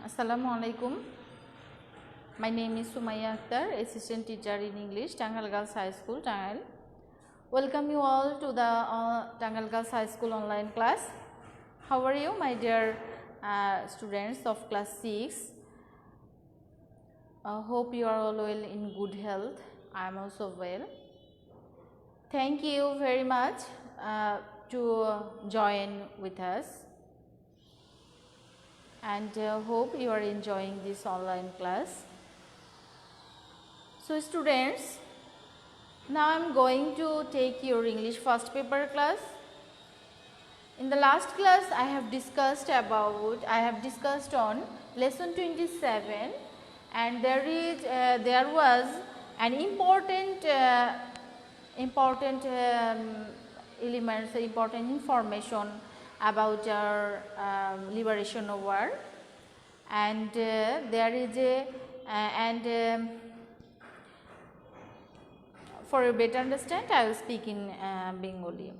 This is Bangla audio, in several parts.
Assalamu alaikum. My name is Sumaya Akhtar, Assistant Teacher in English, Tangal Girls High School, Tangal. Welcome you all to the Tangal Girls High School online class. How are you, my dear students of class 6? Hope you are all well in good health. I am also well. Thank you very much to join with us. And hope you are enjoying this online class. So students, now I am going to take your English first paper class. In the last class I have discussed on lesson 27, and there was an important information about our liberation war, and there is for a better understand I will speak in Bengali.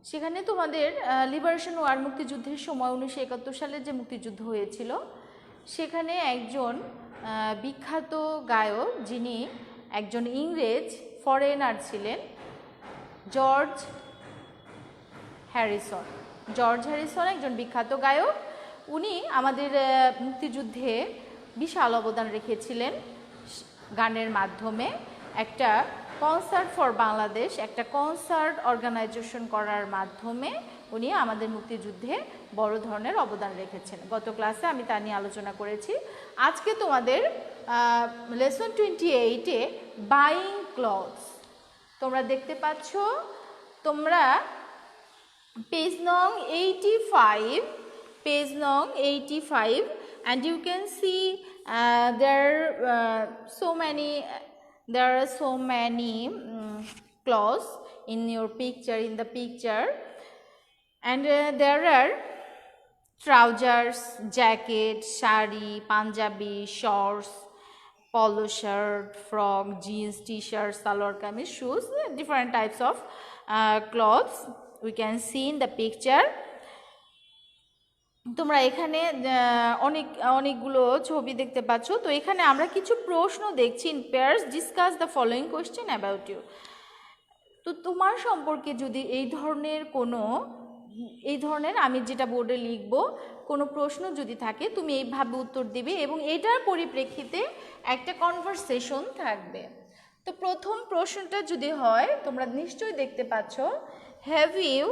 সেখানে তোমাদের লিবারেশন ওয়ার মুক্তিযুদ্ধের সময় 1971 সালে যে মুক্তিযুদ্ধ হয়েছিল সেখানে একজন বিখ্যাত গায়ক, যিনি একজন ইংরেজ ফরেনার ছিলেন, জর্জ হ্যারিসন একজন বিখ্যাত গায়ক। উনি আমাদের মুক্তিযুদ্ধে বিশাল অবদান রেখেছিলেন গানের মাধ্যমে। একটা কনসার্ট ফর বাংলাদেশ, একটা কনসার্ট অর্গানাইজেশন করার মাধ্যমে উনি আমাদের মুক্তিযুদ্ধে বড় ধরনের অবদান রেখেছেন। গত ক্লাসে আমি তা নিয়ে আলোচনা করেছি। আজকে তোমাদের লেসন 28-এ বাইং ক্লথস তোমরা দেখতে পাচ্ছ। তোমরা page nong 85, and you can see there are so many clothes in the picture, and there are trousers, jacket, shari, punjabi, shorts, polo shirt, frock, jeans, t-shirt, salwar kameez, shoes, different types of clothes we can see in the picture. তোমরা এখানে অনেকগুলো ছবি দেখতে পাচ্ছ। তো এখানে আমরা কিছু প্রশ্ন দেখছি। In pairs discuss the following question about you. তো তোমার সম্পর্কে যদি এই ধরনের আমি যেটা বোর্ডে লিখব, কোনো প্রশ্ন যদি থাকে তুমি এইভাবে উত্তর দিবে এবং এটার পরিপ্রেক্ষিতে একটা কনভারসেশন থাকবে। তো প্রথম প্রশ্নটা যদি হয়, তোমরা নিশ্চয়ই দেখতে পাচ্ছ, have you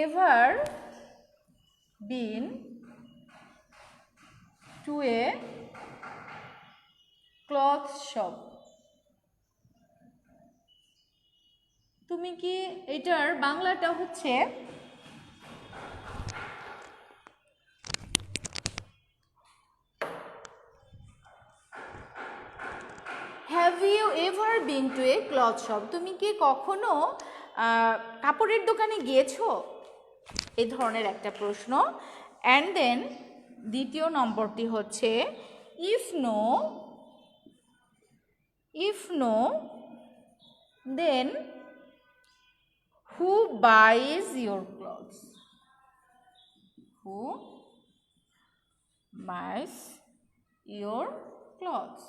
ever been to a cloth shop? তুমি কি, এটার বাংলাটা হচ্ছে have you ever been to a cloth shop? তুমি কি কখনো কাপড়ের দোকানে গিয়েছো? এই ধরনের একটা প্রশ্ন। অ্যান্ড দেন দ্বিতীয় নম্বরটি হচ্ছে if no then who buys your clothes? Who buys your clothes?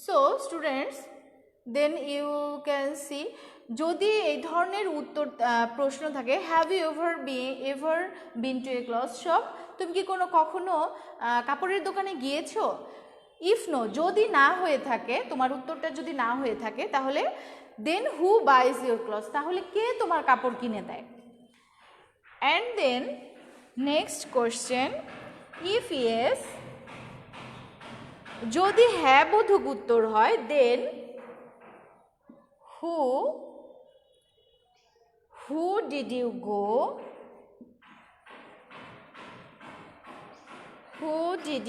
So students, then you can see, যদি এই ধরনের প্রশ্ন থাকে have you ever been to a cloth shop, তুমি কি কখনো কাপড়ের দোকানে গিয়েছো? if no, যদি না হয়ে থাকে, তোমার উত্তরটা যদি না হয়ে থাকে, তাহলে then who buys your clothes, তাহলে কে তোমার কাপড় কিনে দেয়? and then next question, if yes, যদি হ্যাঁ বোধক উত্তর হয়, then who did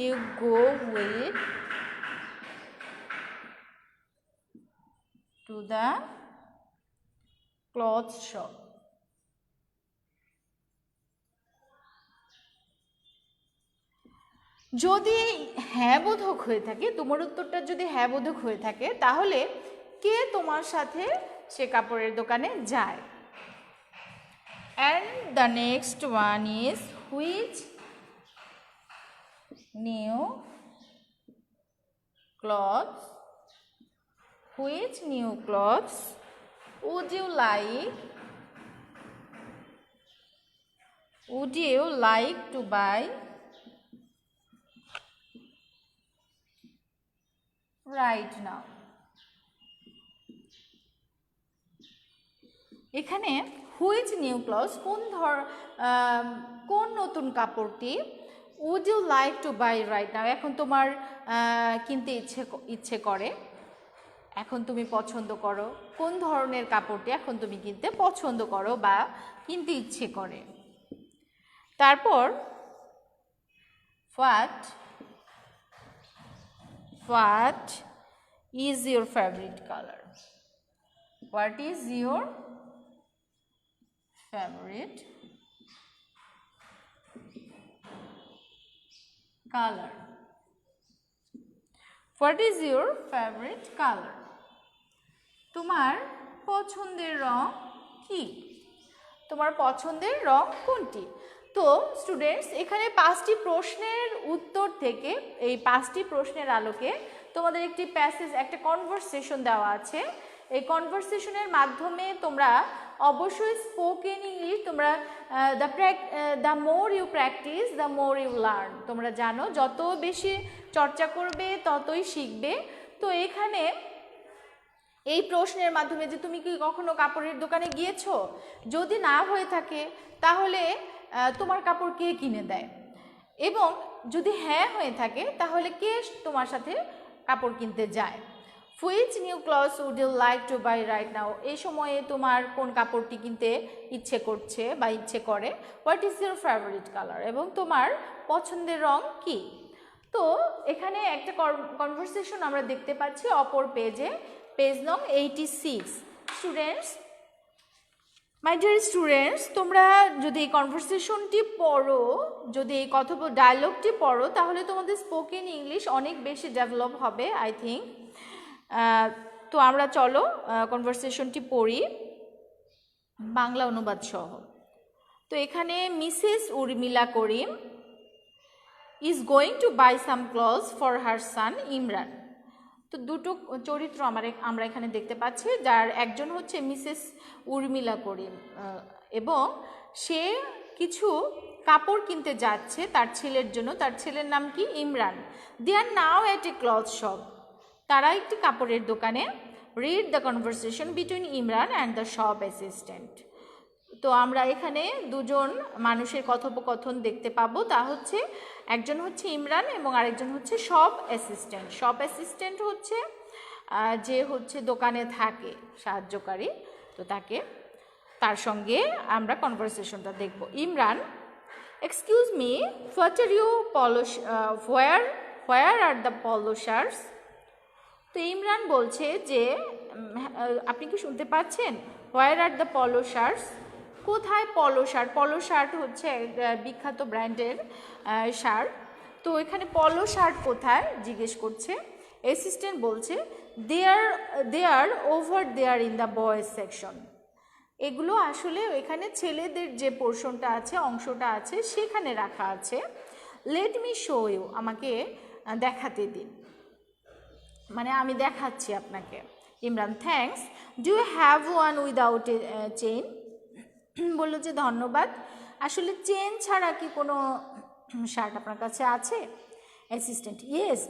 you go with to the cloth shop? যদি হ্যাঁ বোধক হয়ে থাকে, তোমার উত্তরটা যদি হ্যাঁ বোধক হয়ে থাকে, তাহলে কে তোমার সাথে সে কাপড়ের দোকানে যায়? and the next one is which new clothes would you like to buy right now? এখানে হুইচ নিউ ক্লথস কোন নতুন কাপড়টি would you like to buy right now, এখন তোমার কিনতে ইচ্ছে করে, এখন তুমি পছন্দ করো, কোন ধরনের কাপড়টি এখন তুমি কিনতে পছন্দ করো বা কিনতে ইচ্ছে করে। তারপর what is your favourite colour? What is your favorite color? What is your favorite color? তোমার পছন্দের রং কি? তোমার পছন্দের রং কোনটি? তো স্টুডেন্টস, এখানে 5টি প্রশ্নের উত্তর থেকে এই 5টি প্রশ্নের আলোকে তোমাদের একটি প্যাসেজ, একটা কনভারসেশন দেওয়া আছে। এই কনভারসেশনের মাধ্যমে তোমরা অবশ্যই স্পোকেন ইংলিশ, তোমরা the more you practice the more you learn. তোমরা জানো যত বেশি চর্চা করবে ততই শিখবে। তো এখানে এই প্রশ্নের মাধ্যমে যে তুমি কি কখনো কাপড়ের দোকানে গিয়েছো, যদি না হয়ে থাকে তাহলে তোমার কাপড় কে কিনে দেয়, এবং যদি হ্যাঁ হয়ে থাকে তাহলে কে তোমার সাথে কাপড় কিনতে যায়। Which new clothes would you like to buy right now, এই সময়ে তোমার কোন কাপড়টি কিনতে ইচ্ছে করছে বা ইচ্ছে করে। What is your favourite colour, এবং তোমার পছন্দের রং কি। তো এখানে একটা কনভারসেশন আমরা দেখতে পাচ্ছি অপর পেজে, পেজ নং 86। স্টুডেন্টস, মাই ডিয়ার স্টুডেন্টস, তোমরা যদি এই কনভারসেশনটি পড়ো, যদি এই ডায়লগটি পড়ো, তাহলে তোমাদের স্পোকেন ইংলিশ অনেক বেশি ডেভেলপ হবে আই থিঙ্ক। তো আমরা চলো কনভারসেশনটি পড়ি বাংলা অনুবাদ সহ। তো এখানে Mrs Urmila Karim is going to buy some clothes for her son Imran. তো দুটো চরিত্র আমরা এখানে দেখতে পাচ্ছি, যার একজন হচ্ছে মিসেস উর্মিলা করিম এবং সে কিছু কাপড় কিনতে যাচ্ছে তার ছেলের জন্য। তার ছেলের নাম কি? ইমরান। দে আর নাও এট এ ক্লথ শপ, তারা একটি কাপড়ের দোকানে। Read the conversation between Imran and the shop assistant. তো আমরা এখানে দুজন মানুষের কথোপকথন দেখতে পাবো, তা হচ্ছে একজন হচ্ছে ইমরান এবং আরেকজন হচ্ছে শপ অ্যাসিস্ট্যান্ট। শপ অ্যাসিস্ট্যান্ট হচ্ছে যে হচ্ছে দোকানে থাকে সাহায্যকারী, তো তার সঙ্গে আমরা কনভারসেশনটা দেখব। Imran, excuse me, what are you where are the polo shirts? তো ইমরান বলছে যে আপনি কি শুনতে পাচ্ছেন? হোয়ার আর দ্য পলো শার্টস, কোথায় পলো শার্ট? পলো শার্ট হচ্ছে বিখ্যাত ব্র্যান্ডের শার্ট। তো এখানে পলো শার্ট কোথায় জিজ্ঞেস করছে। অ্যাসিস্ট্যান্ট বলছে they are over there in the boys section. এগুলো আসলে এখানে ছেলেদের যে পোর্শনটা আছে, অংশটা আছে, সেখানে রাখা আছে। লেট মি শো ইউ, আমাকে দেখাতে দিন, মানে আমি দেখাচ্ছি আপনাকে। Imran, thanks, do you have one without a chain? বললো যে ধন্যবাদ, আসলে চেন ছাড়া কি কোনো শার্ট আপনার কাছে আছে? Assistant, yes.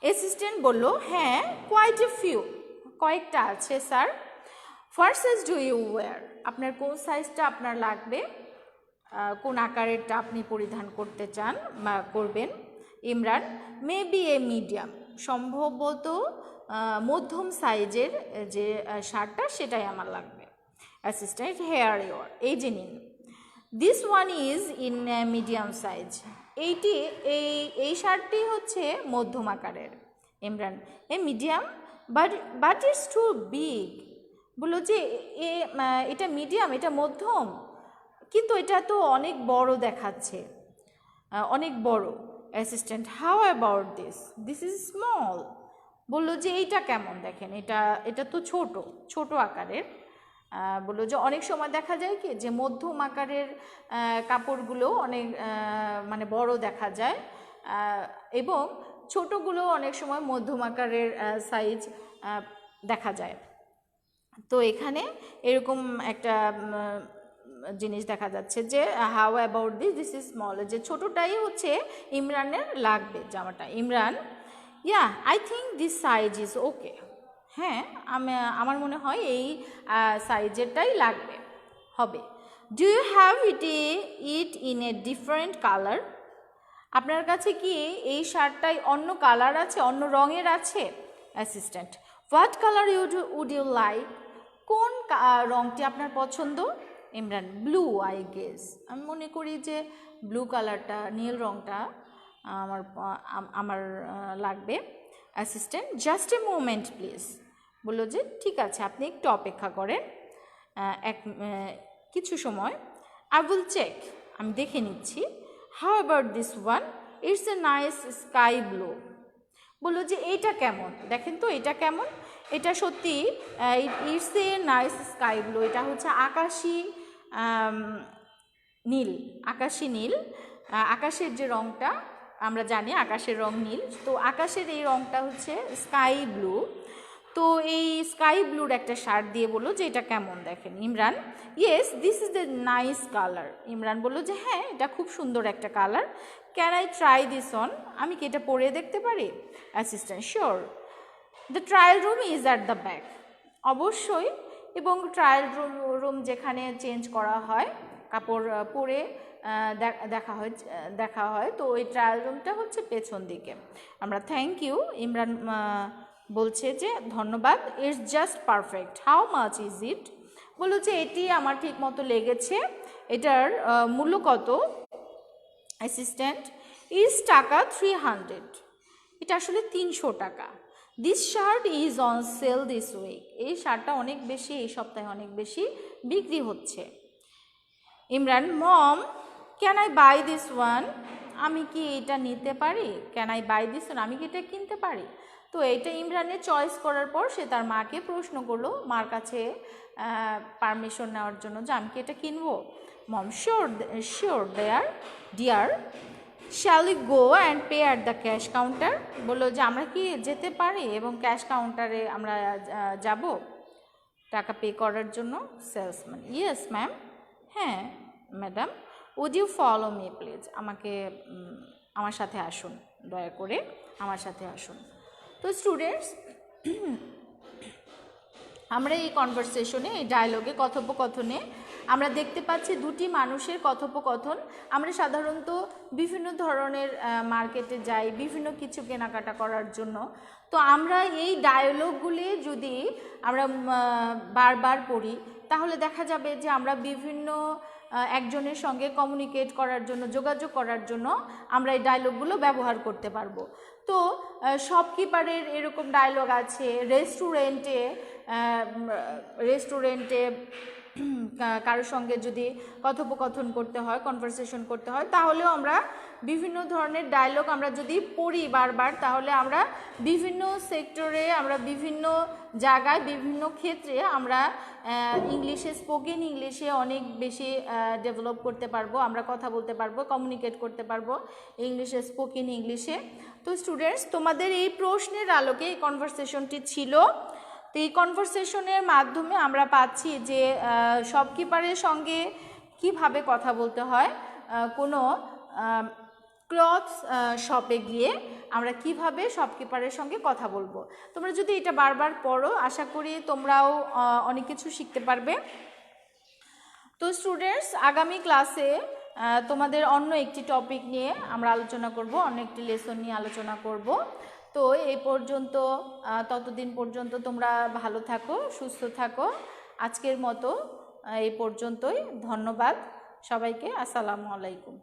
অ্যাসিস্ট্যান্ট বলল হ্যাঁ, কোয়াইট এ ফিউ, কয়েকটা আছে স্যার। What size do you wear, আপনার কোন সাইজটা আপনার লাগবে, কোন আকারেরটা আপনি পরিধান করতে চান বা করবেন? ইমরান, মেবি এ মিডিয়াম, সম্ভবত মধ্যম সাইজের যে শার্টটা সেটাই আমার লাগবে। অ্যাসিস্ট্যান্ট, হেয়ার ইউর, এই যে নিন। This one is in medium size, এই শার্টটি হচ্ছে মধ্যম আকারের। Imran, a medium, but it's too big, বললো যে এটা মিডিয়াম, এটা মধ্যম, কিন্তু এটা তো অনেক বড় দেখাচ্ছে, অনেক বড়। Assistant, how about this is small, বললো যে এইটা কেমন, দেখেন এটা তো ছোট আকারের। বললো যে অনেক সময় দেখা যায় কি যে মধ্যম আকারের কাপড়গুলো অনেক মানে বড় দেখা যায় এবং ছোটোগুলো অনেক সময় মধ্যম আকারের সাইজ দেখা যায়। তো এখানে এরকম একটা জিনিস দেখা যাচ্ছে যে how about this is small, যে ছোটোটাই হচ্ছে ইমরানের লাগবে জামাটা। Imran, yeah I think this size is okay, হ্যাঁ আমার মনে হয় এই সাইজেরটাই লাগবে হবে। Do you have it in a different colour, আপনার কাছে কি এই শার্টটাই অন্য কালার আছে, অন্য রঙের আছে? Assistant, what colour would you like, কোন রঙটি আপনার পছন্দ? ইমরান, ব্লু আই গেস, আমি মনে করি যে ব্লু কালারটা, নীল রঙটা আমার লাগবে। Assistant, just a moment please, বললো যে ঠিক আছে আপনি একটু অপেক্ষা করেন কিছু সময়। আই উইল চেক, আমি দেখে নিচ্ছি। How about this one, it's a nice sky blue, বললো যে এইটা কেমন, দেখেন তো এটা কেমন, এটা সত্যি it's a nice sky blue, এটা হচ্ছে আকাশি নীল, আকাশি নীল, আকাশের যে রঙটা আমরা জানি আকাশের রং নীল, তো আকাশের এই রঙটা হচ্ছে স্কাই ব্লু। তো এই স্কাই ব্লুর একটা শার্ট দিয়ে বললো যে এটা কেমন দেখেন। Imran, yes this is the nice colour, Imran বললো যে হ্যাঁ এটা খুব সুন্দর একটা colour. Can I try this on, আমি কি এটা পরে দেখতে পারি? Assistant, sure, the trial room is at the back, অবশ্যই, এবং ট্রায়াল রুম যেখানে চেঞ্জ করা হয় কাপড় পরে দেখা হয় তো ওই ট্রায়াল রুমটা হচ্ছে পেছন দিকে। আমরা থ্যাংক ইউ, ইমরান বলছে যে ধন্যবাদ। It's just perfect, how much is it, বললো যে এটি আমার ঠিক মতো লেগেছে, এটার মূল্য কত? অ্যাসিস্ট্যান্ট, ইজ টাকা 300, এটা আসলে 300 টাকা। This shirt is on sale this week, এই শার্টটা অনেক বেশি, এই সপ্তাহে অনেক বেশি বিক্রি হচ্ছে। Imran, mom can I buy this one, আমি কি এটা নিতে পারি? Can I buy this one, আমি কি এটা কিনতে পারি? তো এইটা ইমরানের চয়েস করার পর সে তার মাকে প্রশ্ন করলো, মার কাছে পারমিশন নেওয়ার জন্য যে আমি কি এটা কিনবো? Mom, sure dear, shall we go and pay at the cash counter, বললো যে আমরা কি যেতে পারি এবং ক্যাশ কাউন্টারে আমরা যাব টাকা পে করার জন্য? সেলসম্যান, ইয়েস ম্যাম, হ্যাঁ madam, would you follow me please, আমাকে আমার সাথে আসুন, দয়া করে আমার সাথে আসুন। তো স্টুডেন্টস, আমরা এই কনভারসেশনে, এই ডায়লগে, কথোপকথনে আমরা দেখতে পাচ্ছি দুটি মানুষের কথোপকথন। আমরা সাধারণত বিভিন্ন ধরনের মার্কেটে যাই বিভিন্ন কিছু কেনাকাটা করার জন্য, তো আমরা এই ডায়লগগুলি যদি আমরা বারবার পড়ি তাহলে দেখা যাবে যে আমরা বিভিন্ন একজনের সঙ্গে কমিউনিকেট করার জন্য, যোগাযোগ করার জন্য আমরা এই ডায়লগগুলো ব্যবহার করতে পারবো। তো শপকিপারের এরকম ডায়লগ আছে, রেস্টুরেন্টে কারোর সঙ্গে যদি কথোপকথন করতে হয়, কনভারসেশন করতে হয়, তাহলেও আমরা বিভিন্ন ধরনের ডায়লগ আমরা যদি পড়ি বারবার, তাহলে আমরা বিভিন্ন সেক্টরে, আমরা বিভিন্ন জায়গায়, বিভিন্ন ক্ষেত্রে আমরা ইংলিশে, স্পোকেন ইংলিশে অনেক বেশি ডেভেলপ করতে পারবো, আমরা কথা বলতে পারবো, কমিউনিকেট করতে পারবো ইংলিশে, স্পোকেন ইংলিশে। তো স্টুডেন্টস, তোমাদের এই প্রশ্নের আলোকে এই কনভারসেশনটি ছিল। তো এই কনভারসেশনের মাধ্যমে আমরা পাচ্ছি যে শপকিপারের সঙ্গে কিভাবে কথা বলতে হয়, কোনো ক্লথ শপে গিয়ে আমরা কিভাবে শপকিপারের সঙ্গে কথা বলবো। তোমরা যদি এটা বারবার পড়ো, আশা করি তোমরাও অনেক কিছু শিখতে পারবে। তো স্টুডেন্টস, আগামী ক্লাসে তোমাদের অন্য একটি টপিক নিয়ে আমরা আলোচনা করব, অন্য একটি লেসন নিয়ে আলোচনা করব। তো এই পর্যন্ত, ততদিন পর্যন্ত তোমরা ভালো থাকো, সুস্থ থাকো। আজকের মতো এই পর্যন্তই, ধন্যবাদ সবাইকে, আসসালামু আলাইকুম।